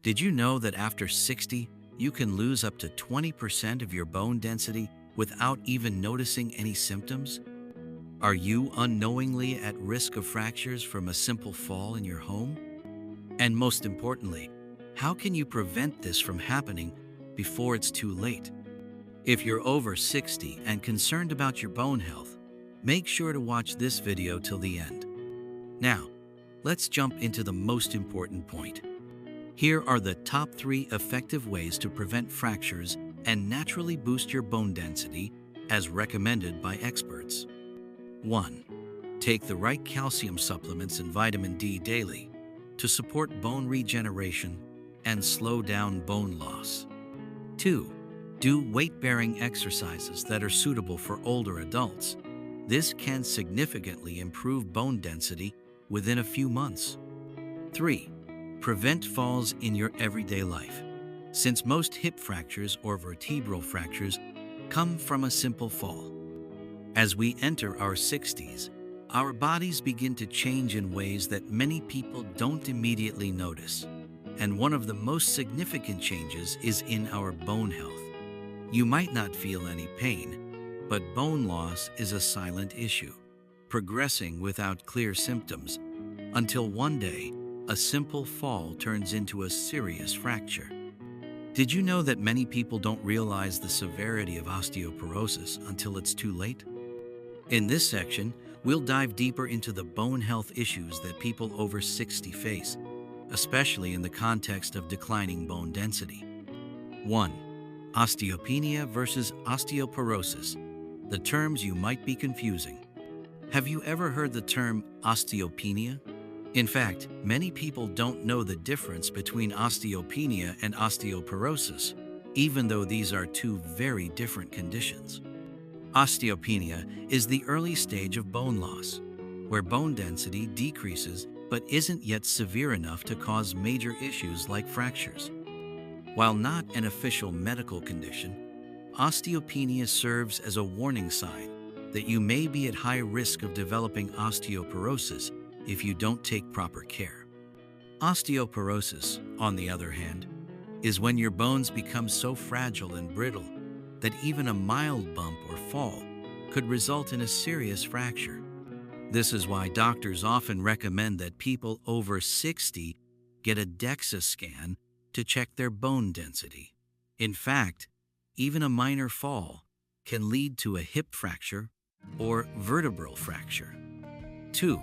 Did you know that after 60, you can lose up to 20% of your bone density without even noticing any symptoms? Are you unknowingly at risk of fractures from a simple fall in your home? And most importantly, how can you prevent this from happening before it's too late? If you're over 60 and concerned about your bone health, make sure to watch this video till the end. Now, let's jump into the most important point. Here are the top 3 effective ways to prevent fractures and naturally boost your bone density as recommended by experts. 1. Take the right calcium supplements and vitamin D daily to support bone regeneration and slow down bone loss. 2. Do weight-bearing exercises that are suitable for older adults. This can significantly improve bone density within a few months. 3. Prevent falls in your everyday life, since most hip fractures or vertebral fractures come from a simple fall. As we enter our 60s, our bodies begin to change in ways that many people don't immediately notice. And one of the most significant changes is in our bone health. You might not feel any pain, but bone loss is a silent issue, progressing without clear symptoms, until one day, a simple fall turns into a serious fracture. Did you know that many people don't realize the severity of osteoporosis until it's too late? In this section, we'll dive deeper into the bone health issues that people over 60 face, especially in the context of declining bone density. 1. Osteopenia versus osteoporosis. The terms you might be confusing. Have you ever heard the term osteopenia? In fact, many people don't know the difference between osteopenia and osteoporosis, even though these are two very different conditions. Osteopenia is the early stage of bone loss, where bone density decreases but isn't yet severe enough to cause major issues like fractures. While not an official medical condition, osteopenia serves as a warning sign that you may be at high risk of developing osteoporosis if you don't take proper care. Osteoporosis, on the other hand, is when your bones become so fragile and brittle that even a mild bump or fall could result in a serious fracture. This is why doctors often recommend that people over 60 get a DEXA scan to check their bone density. In fact, even a minor fall can lead to a hip fracture or vertebral fracture. 2.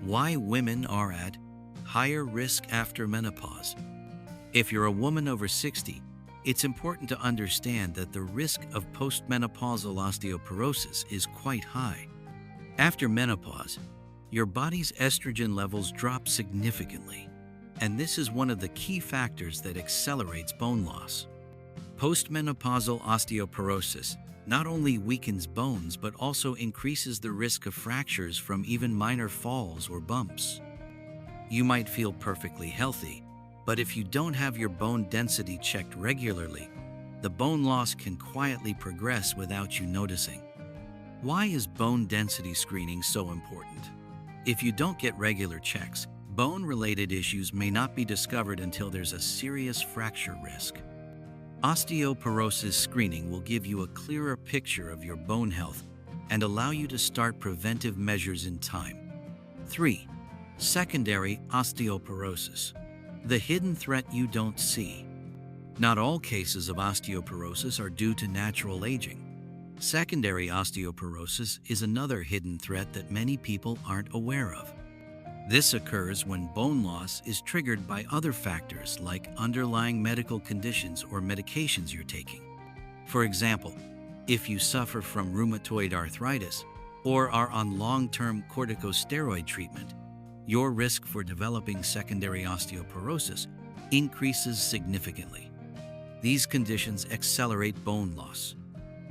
Why women are at higher risk after menopause. If you're a woman over 60, it's important to understand that the risk of postmenopausal osteoporosis is quite high. After menopause, your body's estrogen levels drop significantly, and this is one of the key factors that accelerates bone loss. Postmenopausal osteoporosis not only weakens bones but also increases the risk of fractures from even minor falls or bumps. You might feel perfectly healthy, but if you don't have your bone density checked regularly, the bone loss can quietly progress without you noticing. Why is bone density screening so important? If you don't get regular checks, bone-related issues may not be discovered until there's a serious fracture risk. Osteoporosis screening will give you a clearer picture of your bone health and allow you to start preventive measures in time. 3. Secondary osteoporosis. The hidden threat you don't see. Not all cases of osteoporosis are due to natural aging. Secondary osteoporosis is another hidden threat that many people aren't aware of. This occurs when bone loss is triggered by other factors like underlying medical conditions or medications you're taking. For example, if you suffer from rheumatoid arthritis or are on long-term corticosteroid treatment, your risk for developing secondary osteoporosis increases significantly. These conditions accelerate bone loss,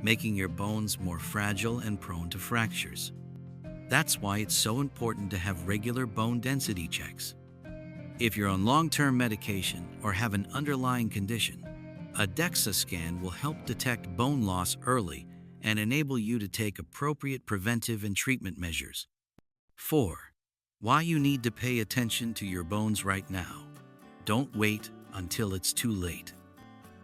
making your bones more fragile and prone to fractures. That's why it's so important to have regular bone density checks. If you're on long-term medication or have an underlying condition, a DEXA scan will help detect bone loss early and enable you to take appropriate preventive and treatment measures. 4. Why you need to pay attention to your bones right now. Don't wait until it's too late.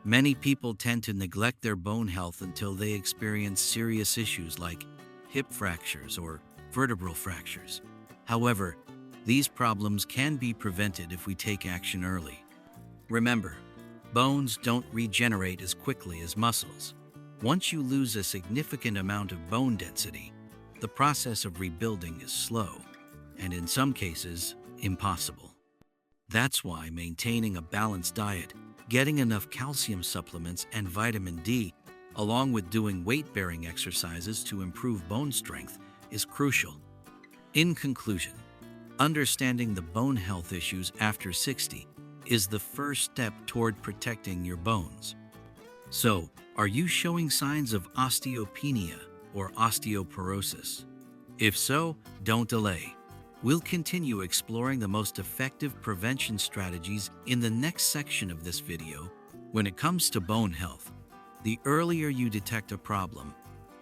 Many people tend to neglect their bone health until they experience serious issues like hip fractures or vertebral fractures. However, these problems can be prevented if we take action early. Remember, bones don't regenerate as quickly as muscles. Once you lose a significant amount of bone density, the process of rebuilding is slow, and in some cases, impossible. That's why maintaining a balanced diet, getting enough calcium supplements and vitamin D, along with doing weight-bearing exercises to improve bone strength, is crucial. In conclusion, understanding the bone health issues after 60 is the first step toward protecting your bones. So, are you showing signs of osteopenia or osteoporosis? If so, don't delay. We'll continue exploring the most effective prevention strategies in the next section of this video. When it comes to bone health, the earlier you detect a problem,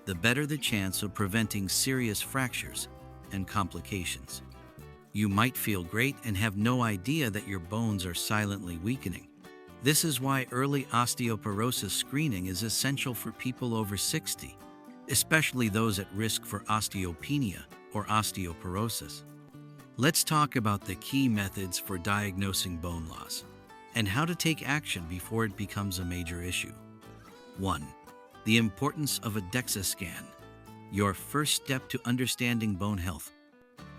the better the chance of preventing serious fractures and complications. You might feel great and have no idea that your bones are silently weakening. This is why early osteoporosis screening is essential for people over 60, especially those at risk for osteopenia or osteoporosis. Let's talk about the key methods for diagnosing bone loss and how to take action before it becomes a major issue. 1. The importance of a DEXA scan, your first step to understanding bone health.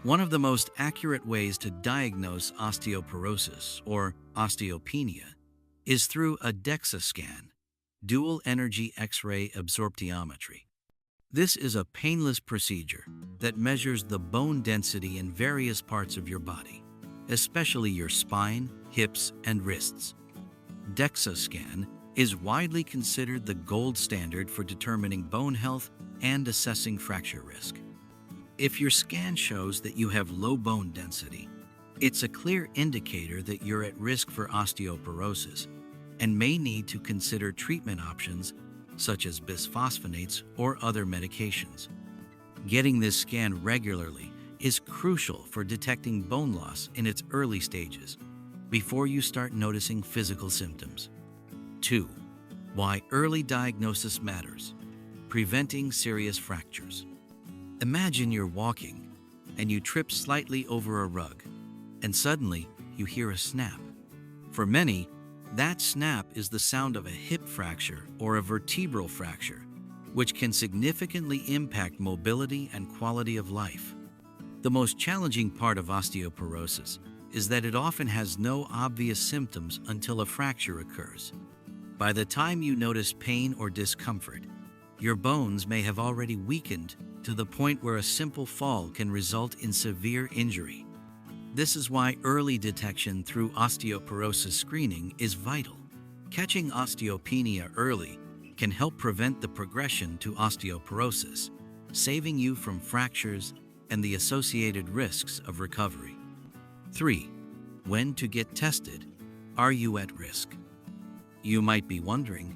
One of the most accurate ways to diagnose osteoporosis or osteopenia is through a DEXA scan, dual energy X-ray absorptiometry. This is a painless procedure that measures the bone density in various parts of your body, especially your spine, hips, and wrists. DEXA scan is widely considered the gold standard for determining bone health and assessing fracture risk. If your scan shows that you have low bone density, it's a clear indicator that you're at risk for osteoporosis and may need to consider treatment options such as bisphosphonates or other medications. Getting this scan regularly is crucial for detecting bone loss in its early stages, before you start noticing physical symptoms. 2. Why early diagnosis matters. Preventing serious fractures. Imagine you're walking and you trip slightly over a rug, and suddenly you hear a snap. For many, that snap is the sound of a hip fracture or a vertebral fracture, which can significantly impact mobility and quality of life. The most challenging part of osteoporosis is that it often has no obvious symptoms until a fracture occurs. By the time you notice pain or discomfort, your bones may have already weakened to the point where a simple fall can result in severe injury. This is why early detection through osteoporosis screening is vital. Catching osteopenia early can help prevent the progression to osteoporosis, saving you from fractures and the associated risks of recovery. 3. When to get tested. Are you at risk? You might be wondering,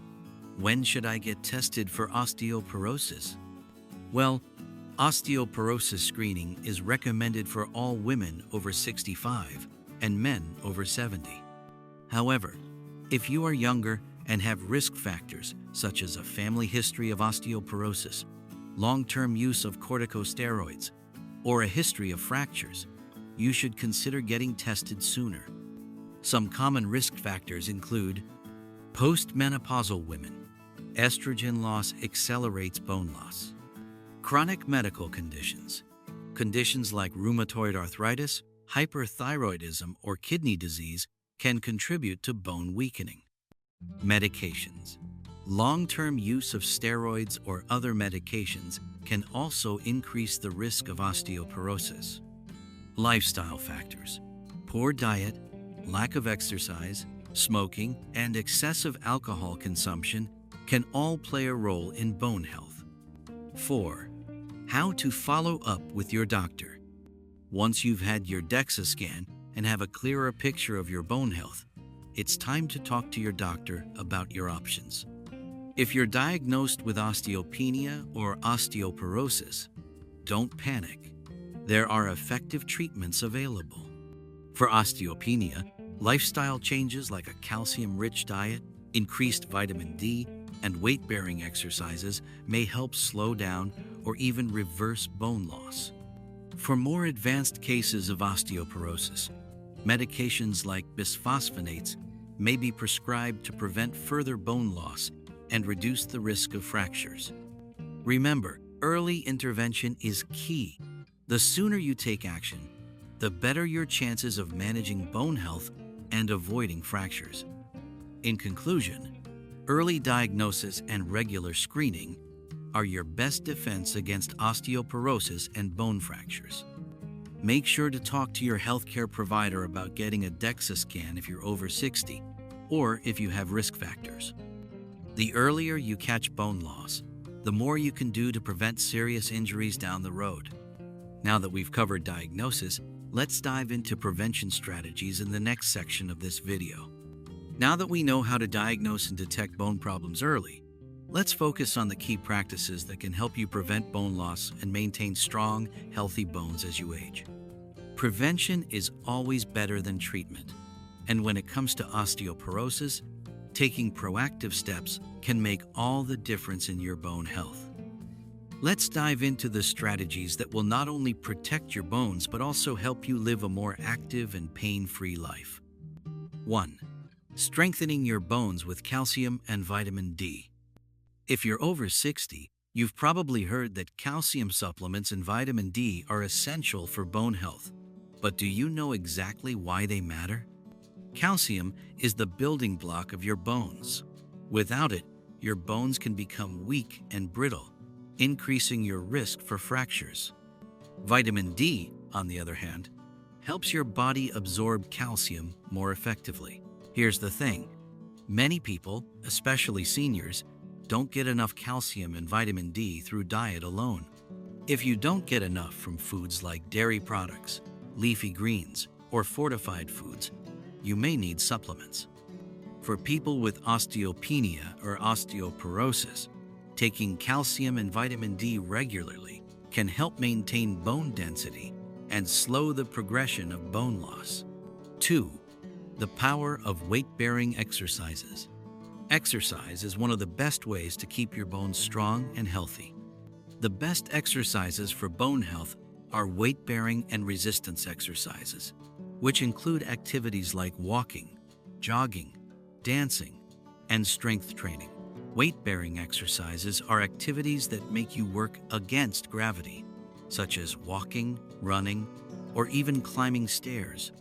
when should I get tested for osteoporosis? Well, osteoporosis screening is recommended for all women over 65 and men over 70. However, if you are younger and have risk factors such as a family history of osteoporosis, long-term use of corticosteroids, or a history of fractures, you should consider getting tested sooner. Some common risk factors include postmenopausal women. Estrogen loss accelerates bone loss. Chronic medical conditions. Conditions like rheumatoid arthritis, hyperthyroidism, or kidney disease can contribute to bone weakening. Medications. Long-term use of steroids or other medications can also increase the risk of osteoporosis. Lifestyle factors. Poor diet, lack of exercise, smoking, and excessive alcohol consumption can all play a role in bone health. 4. How to follow up with your doctor. Once you've had your DEXA scan and have a clearer picture of your bone health, it's time to talk to your doctor about your options. If you're diagnosed with osteopenia or osteoporosis, don't panic. There are effective treatments available. For osteopenia, Lifestyle changes like a calcium-rich diet, increased vitamin D, and weight-bearing exercises may help slow down or even reverse bone loss. For more advanced cases of osteoporosis, medications like bisphosphonates may be prescribed to prevent further bone loss and reduce the risk of fractures. Remember, early intervention is key. The sooner you take action, the better your chances of managing bone health and avoiding fractures. In conclusion, early diagnosis and regular screening are your best defense against osteoporosis and bone fractures. Make sure to talk to your healthcare provider about getting a DEXA scan if you're over 60 or if you have risk factors. The earlier you catch bone loss, the more you can do to prevent serious injuries down the road. Now that we've covered diagnosis, let's dive into prevention strategies in the next section of this video. Now that we know how to diagnose and detect bone problems early, let's focus on the key practices that can help you prevent bone loss and maintain strong, healthy bones as you age. Prevention is always better than treatment, and when it comes to osteoporosis, taking proactive steps can make all the difference in your bone health. Let's dive into the strategies that will not only protect your bones but also help you live a more active and pain-free life. 1. Strengthening your bones with calcium and vitamin D. If you're over 60, you've probably heard that calcium supplements and vitamin D are essential for bone health. But do you know exactly why they matter? Calcium is the building block of your bones. Without it, your bones can become weak and brittle, increasing your risk for fractures. Vitamin D, on the other hand, helps your body absorb calcium more effectively. Here's the thing. Many people, especially seniors, don't get enough calcium and vitamin D through diet alone. If you don't get enough from foods like dairy products, leafy greens, or fortified foods, you may need supplements. For people with osteopenia or osteoporosis, taking calcium and vitamin D regularly can help maintain bone density and slow the progression of bone loss. 2. The power of weight-bearing exercises. Exercise is one of the best ways to keep your bones strong and healthy. The best exercises for bone health are weight-bearing and resistance exercises, which include activities like walking, jogging, dancing, and strength training. Weight-bearing exercises are activities that make you work against gravity, such as walking, running, or even climbing stairs.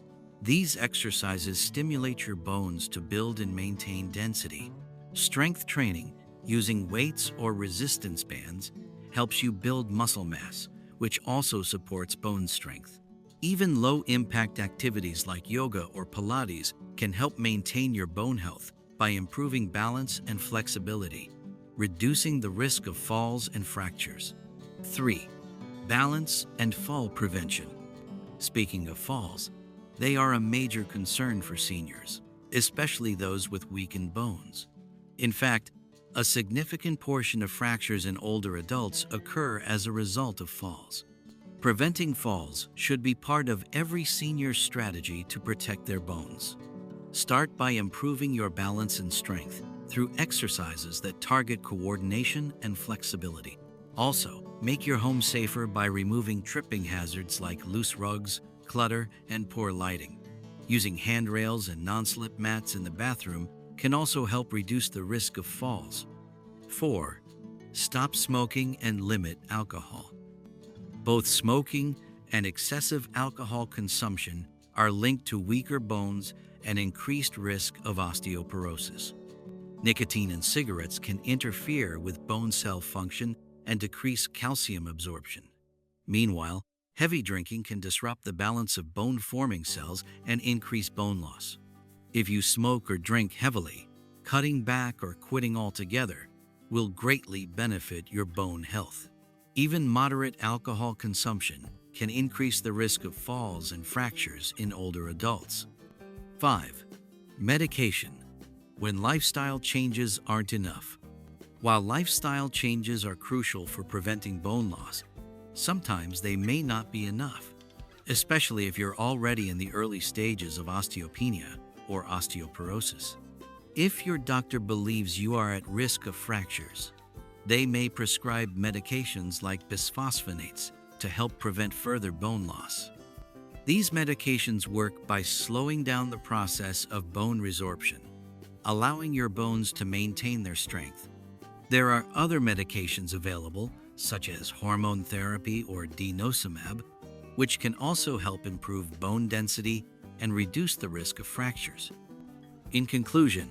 These exercises stimulate your bones to build and maintain density. Strength training, using weights or resistance bands, helps you build muscle mass, which also supports bone strength. Even low-impact activities like yoga or Pilates can help maintain your bone health by improving balance and flexibility, reducing the risk of falls and fractures. 3. Balance and fall prevention. Speaking of falls, they are a major concern for seniors, especially those with weakened bones. In fact, a significant portion of fractures in older adults occur as a result of falls. Preventing falls should be part of every senior's strategy to protect their bones. Start by improving your balance and strength through exercises that target coordination and flexibility. Also, make your home safer by removing tripping hazards like loose rugs, clutter, and poor lighting. Using handrails and non-slip mats in the bathroom can also help reduce the risk of falls. 4. Stop smoking and limit alcohol. Both smoking and excessive alcohol consumption are linked to weaker bones and increased risk of osteoporosis. Nicotine in cigarettes can interfere with bone cell function and decrease calcium absorption. Meanwhile, heavy drinking can disrupt the balance of bone-forming cells and increase bone loss. If you smoke or drink heavily, cutting back or quitting altogether will greatly benefit your bone health. Even moderate alcohol consumption can increase the risk of falls and fractures in older adults. 5. Medication. When lifestyle changes aren't enough. While lifestyle changes are crucial for preventing bone loss, sometimes they may not be enough, especially if you're already in the early stages of osteopenia. or osteoporosis. If your doctor believes you are at risk of fractures, they may prescribe medications like bisphosphonates to help prevent further bone loss. These medications work by slowing down the process of bone resorption, allowing your bones to maintain their strength. There are other medications available, such as hormone therapy or denosumab, which can also help improve bone density and reduce the risk of fractures. In conclusion,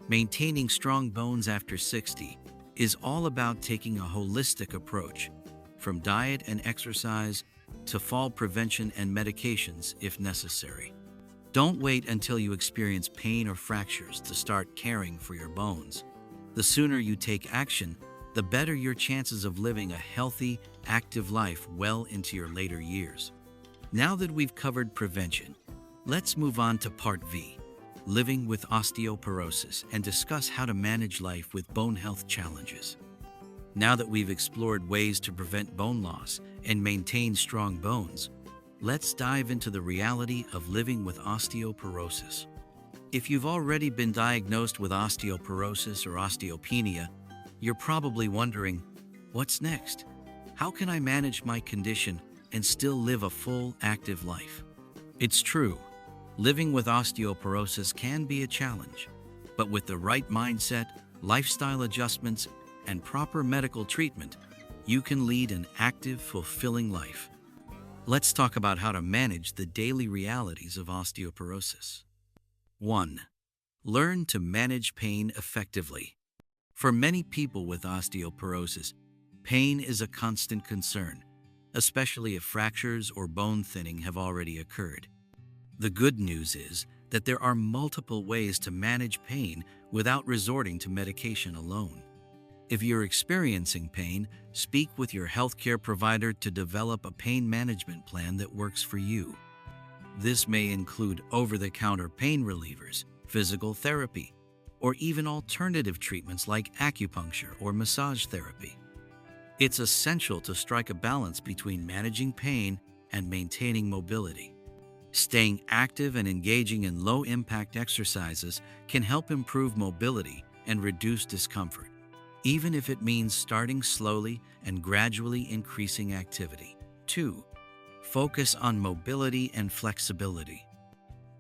maintaining strong bones after 60 is all about taking a holistic approach, from diet and exercise to fall prevention and medications if necessary. Don't wait until you experience pain or fractures to start caring for your bones. The sooner you take action, the better your chances of living a healthy, active life well into your later years. Now that we've covered prevention, let's move on to Part V, living with osteoporosis, and discuss how to manage life with bone health challenges. Now that we've explored ways to prevent bone loss and maintain strong bones, let's dive into the reality of living with osteoporosis. If you've already been diagnosed with osteoporosis or osteopenia, you're probably wondering, what's next? How can I manage my condition and still live a full, active life? It's true, living with osteoporosis can be a challenge, but with the right mindset, lifestyle adjustments, and proper medical treatment, you can lead an active, fulfilling life. Let's talk about how to manage the daily realities of osteoporosis. 1. Learn to manage pain effectively. For many people with osteoporosis, pain is a constant concern, especially if fractures or bone thinning have already occurred. The good news is that there are multiple ways to manage pain without resorting to medication alone. If you're experiencing pain, speak with your healthcare provider to develop a pain management plan that works for you. This may include over-the-counter pain relievers, physical therapy, or even alternative treatments like acupuncture or massage therapy. It's essential to strike a balance between managing pain and maintaining mobility. Staying active and engaging in low-impact exercises can help improve mobility and reduce discomfort, even if it means starting slowly and gradually increasing activity. 2. Focus on mobility and flexibility.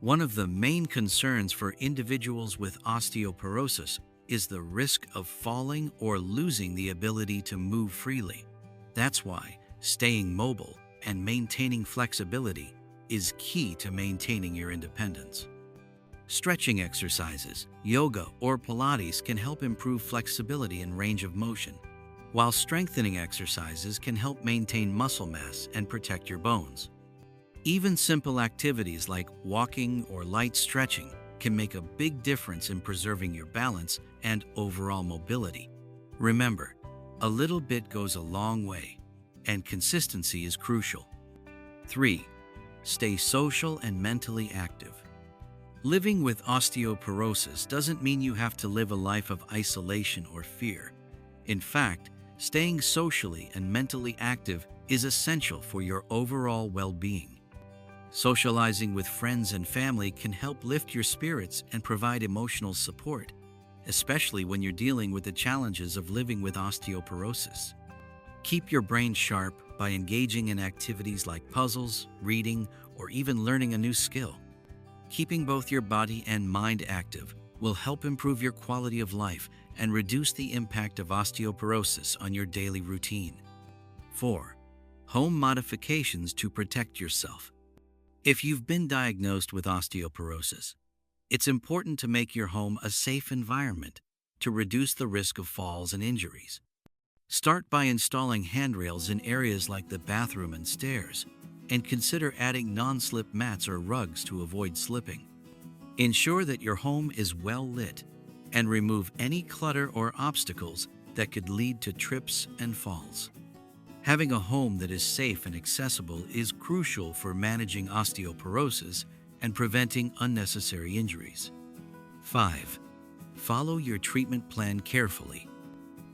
One of the main concerns for individuals with osteoporosis is the risk of falling or losing the ability to move freely. That's why staying mobile and maintaining flexibility is key to maintaining your independence. Stretching exercises, yoga, or Pilates can help improve flexibility and range of motion, while strengthening exercises can help maintain muscle mass and protect your bones. Even simple activities like walking or light stretching can make a big difference in preserving your balance and overall mobility. Remember, a little bit goes a long way, and consistency is crucial. 3. Stay social and mentally active. Living with osteoporosis doesn't mean you have to live a life of isolation or fear. In fact, staying socially and mentally active is essential for your overall well-being. Socializing with friends and family can help lift your spirits and provide emotional support, especially when you're dealing with the challenges of living with osteoporosis. Keep your brain sharp by engaging in activities like puzzles, reading, or even learning a new skill. Keeping both your body and mind active will help improve your quality of life and reduce the impact of osteoporosis on your daily routine. 4. Home modifications to protect yourself. If you've been diagnosed with osteoporosis, it's important to make your home a safe environment to reduce the risk of falls and injuries. Start by installing handrails in areas like the bathroom and stairs, and consider adding non-slip mats or rugs to avoid slipping. Ensure that your home is well lit, and remove any clutter or obstacles that could lead to trips and falls. Having a home that is safe and accessible is crucial for managing osteoporosis and preventing unnecessary injuries. 5. Follow your treatment plan carefully.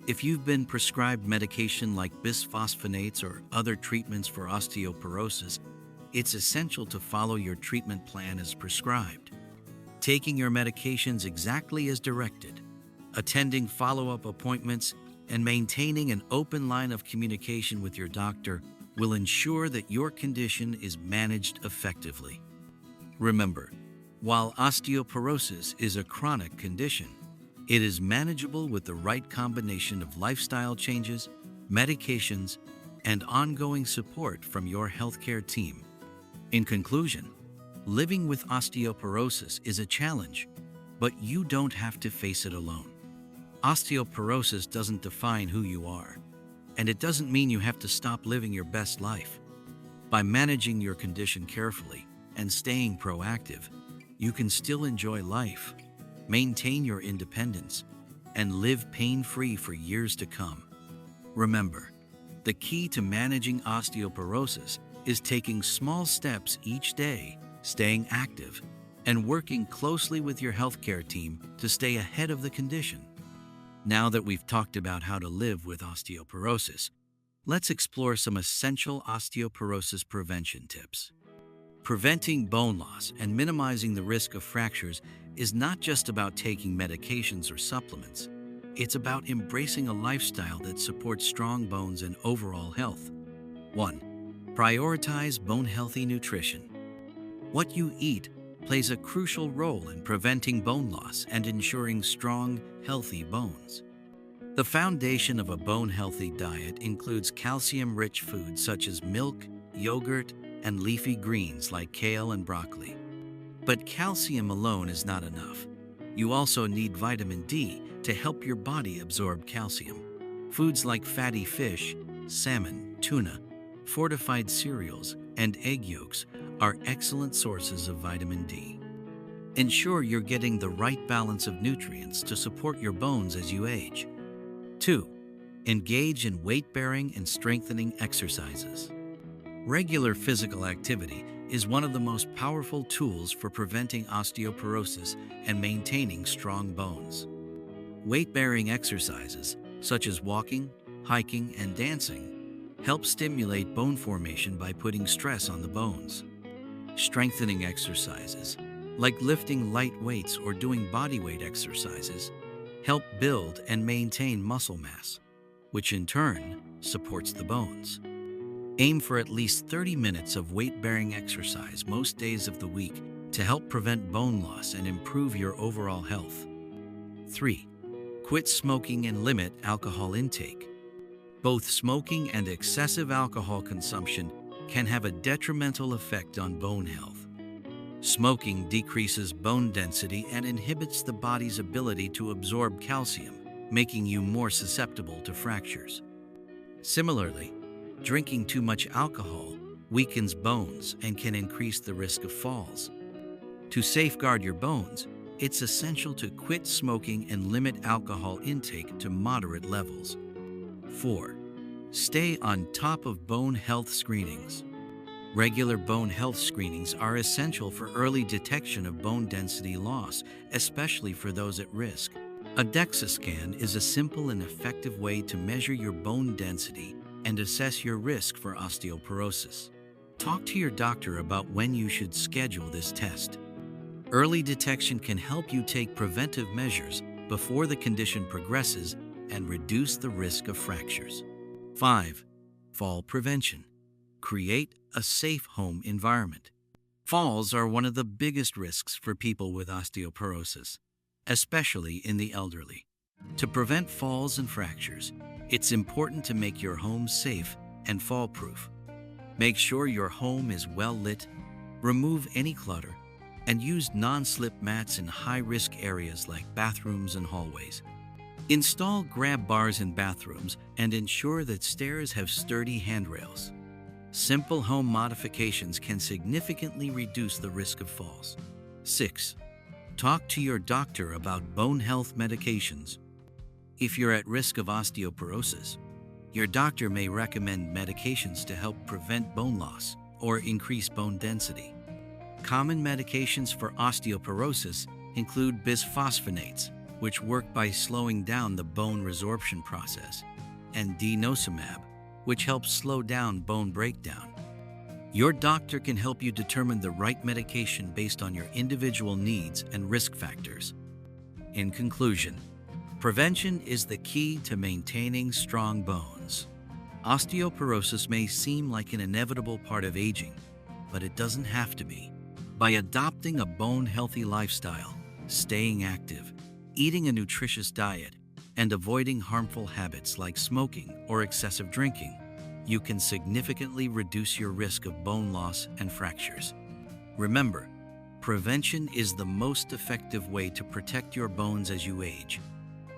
If you've been prescribed medication like bisphosphonates or other treatments for osteoporosis, it's essential to follow your treatment plan as prescribed. taking your medications exactly as directed, attending follow-up appointments, and maintaining an open line of communication with your doctor will ensure that your condition is managed effectively. Remember, while osteoporosis is a chronic condition, it is manageable with the right combination of lifestyle changes, medications, and ongoing support from your healthcare team. In conclusion, living with osteoporosis is a challenge, but you don't have to face it alone. Osteoporosis doesn't define who you are, and it doesn't mean you have to stop living your best life. By managing your condition carefully and staying proactive, you can still enjoy life, maintain your independence, and live pain-free for years to come. Remember, the key to managing osteoporosis is taking small steps each day, staying active, and working closely with your healthcare team to stay ahead of the condition. Now that we've talked about how to live with osteoporosis, let's explore some essential osteoporosis prevention tips. Preventing bone loss and minimizing the risk of fractures is not just about taking medications or supplements. It's about embracing a lifestyle that supports strong bones and overall health. 1. Prioritize bone-healthy nutrition. What you eat plays a crucial role in preventing bone loss and ensuring strong, healthy bones. The foundation of a bone-healthy diet includes calcium-rich foods such as milk, yogurt, and leafy greens like kale and broccoli. But calcium alone is not enough. You also need vitamin D to help your body absorb calcium. Foods like fatty fish, salmon, tuna, fortified cereals, and egg yolks are excellent sources of vitamin D. Ensure you're getting the right balance of nutrients to support your bones as you age. 2. Engage in weight-bearing and strengthening exercises. Regular physical activity is one of the most powerful tools for preventing osteoporosis and maintaining strong bones. Weight-bearing exercises, such as walking, hiking, and dancing, help stimulate bone formation by putting stress on the bones. Strengthening exercises, like lifting light weights or doing bodyweight exercises, help build and maintain muscle mass, which in turn supports the bones. Aim for at least 30 minutes of weight-bearing exercise most days of the week to help prevent bone loss and improve your overall health. 3. Quit smoking and limit alcohol intake. Both smoking and excessive alcohol consumption can have a detrimental effect on bone health. Smoking decreases bone density and inhibits the body's ability to absorb calcium, making you more susceptible to fractures. Similarly, drinking too much alcohol weakens bones and can increase the risk of falls. To safeguard your bones, it's essential to quit smoking and limit alcohol intake to moderate levels. 4. Stay on top of bone health screenings. Regular bone health screenings are essential for early detection of bone density loss, especially for those at risk. A DEXA scan is a simple and effective way to measure your bone density and assess your risk for osteoporosis. Talk to your doctor about when you should schedule this test. Early detection can help you take preventive measures before the condition progresses and reduce the risk of fractures. 5. Fall prevention. Create a safe home environment. Falls are one of the biggest risks for people with osteoporosis, especially in the elderly. To prevent falls and fractures, it's important to make your home safe and fall-proof. Make sure your home is well lit, remove any clutter, and use non-slip mats in high-risk areas like bathrooms and hallways. Install grab bars in bathrooms and ensure that stairs have sturdy handrails. Simple home modifications can significantly reduce the risk of falls. 6. Talk to your doctor about bone health medications. If you're at risk of osteoporosis, your doctor may recommend medications to help prevent bone loss or increase bone density. Common medications for osteoporosis include bisphosphonates, which work by slowing down the bone resorption process, and denosumab, which helps slow down bone breakdown. Your doctor can help you determine the right medication based on your individual needs and risk factors. In conclusion, prevention is the key to maintaining strong bones. Osteoporosis may seem like an inevitable part of aging, but it doesn't have to be. By adopting a bone-healthy lifestyle, staying active, eating a nutritious diet, and avoiding harmful habits like smoking or excessive drinking, you can significantly reduce your risk of bone loss and fractures. Remember, prevention is the most effective way to protect your bones as you age,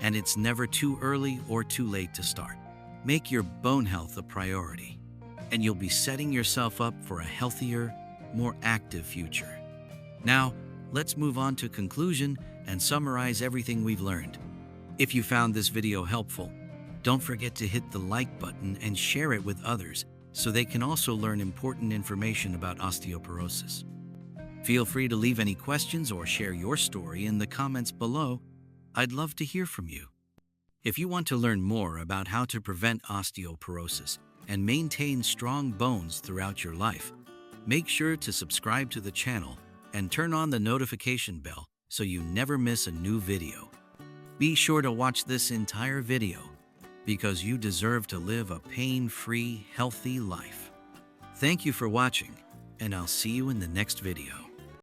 and it's never too early or too late to start. Make your bone health a priority, and you'll be setting yourself up for a healthier, more active future. Now, let's move on to conclusion and summarize everything we've learned. If you found this video helpful, don't forget to hit the like button and share it with others so they can also learn important information about osteoporosis. Feel free to leave any questions or share your story in the comments below. I'd love to hear from you. If you want to learn more about how to prevent osteoporosis and maintain strong bones throughout your life, make sure to subscribe to the channel and turn on the notification bell so you never miss a new video. Be sure to watch this entire video because you deserve to live a pain-free, healthy life. Thank you for watching, and I'll see you in the next video.